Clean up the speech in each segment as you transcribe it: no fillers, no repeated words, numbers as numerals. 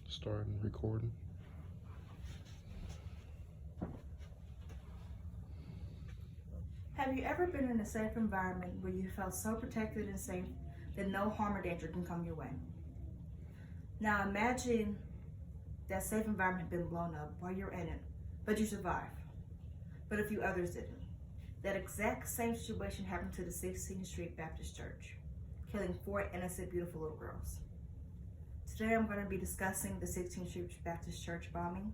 Starting recording. Have you ever been in a safe environment where you felt so protected and safe that no harm or danger can come your way? Now imagine that safe environment had been blown up while you're in it, but you survived. But a few others didn't. That exact same situation happened to the 16th Street Baptist Church, killing 4 innocent, beautiful little girls. Today I'm going to be discussing the 16th Street Baptist Church bombing.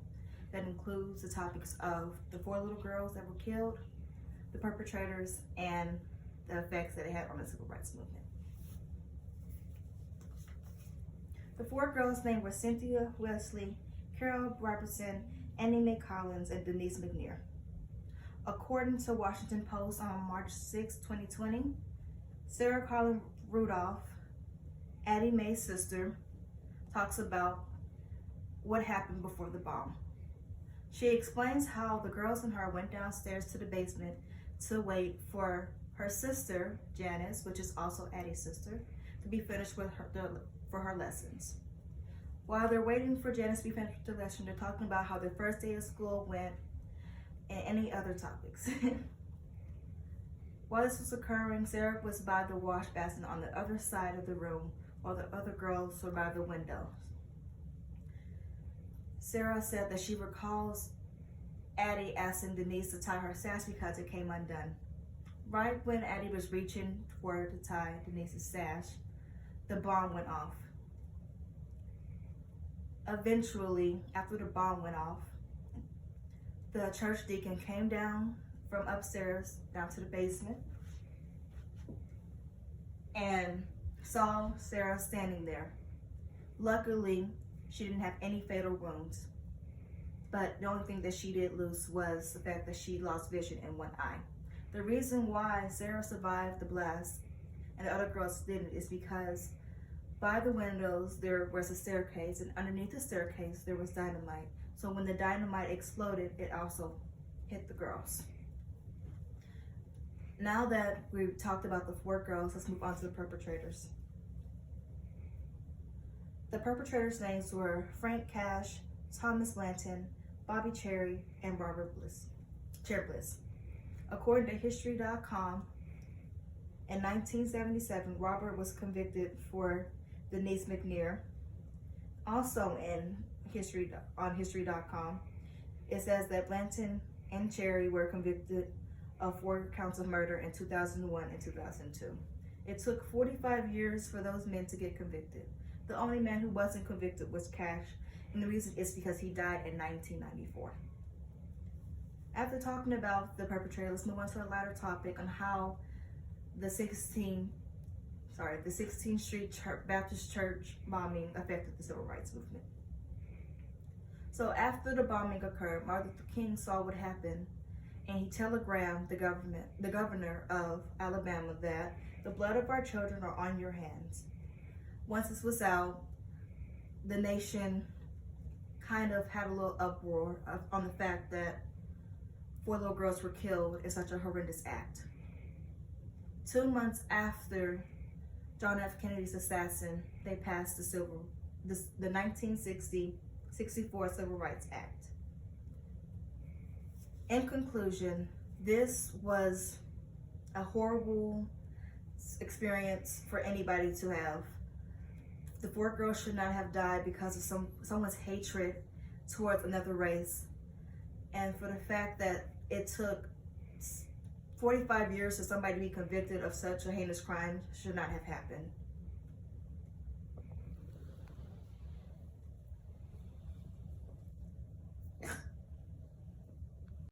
That includes the topics of the 4 little girls that were killed, the perpetrators, and the effects that it had on the civil rights movement. The 4 girls' names were Cynthia Wesley, Carol Robertson, Annie Mae Collins, and Denise McNair. According to Washington Post on March 6, 2020, Sarah Colin Rudolph, Addie Mae's sister, talks about what happened before the bomb. She explains how the girls and her went downstairs to the basement to wait for her sister, Janice, which is also Addie's sister, to be finished with her lessons. While they're waiting for Janice to be finished with the lesson, they're talking about how their first day of school went and any other topics. While this was occurring, Sarah was by the wash basin on the other side of the room while the other girls were by the windows. Sarah said that she recalls Addie asking Denise to tie her sash because it came undone. Right when Addie was reaching toward to tie Denise's sash, the bomb went off. Eventually, after the bomb went off, the church deacon came down from upstairs down to the basement and saw Sarah standing there. Luckily, she didn't have any fatal wounds, but the only thing that she did lose was the fact that she lost vision in one eye. The reason why Sarah survived the blast and the other girls didn't is because by the windows there was a staircase, and underneath the staircase there was dynamite. So when the dynamite exploded, it also hit the girls. Now that we've talked about the 4 girls, let's move on to the perpetrators. The perpetrators' names were Frank Cash, Thomas Blanton, Bobby Cherry, and Robert Chair Bliss. According to History.com, in 1977, Robert was convicted for Denise McNair. Also on History.com, it says that Blanton and Cherry were convicted of 4 counts of murder in 2001 and 2002. It took 45 years for those men to get convicted. The only man who wasn't convicted was Cash, and the reason is because he died in 1994. After talking about the perpetrator, let's move on to a lighter topic on how the 16th Street Baptist Church bombing affected the civil rights movement. So after the bombing occurred, Martin Luther King saw what happened, and he telegraphed the governor of Alabama that the blood of our children are on your hands. Once this was out, the nation kind of had a little uproar on the fact that 4 little girls were killed in such a horrendous act. 2 months after John F. Kennedy's assassin, they passed the 1964 Civil Rights Act. In conclusion, this was a horrible experience for anybody to have. The 4 girls should not have died because of someone's hatred towards another race. And for the fact that it took 45 years for somebody to be convicted of such a heinous crime should not have happened.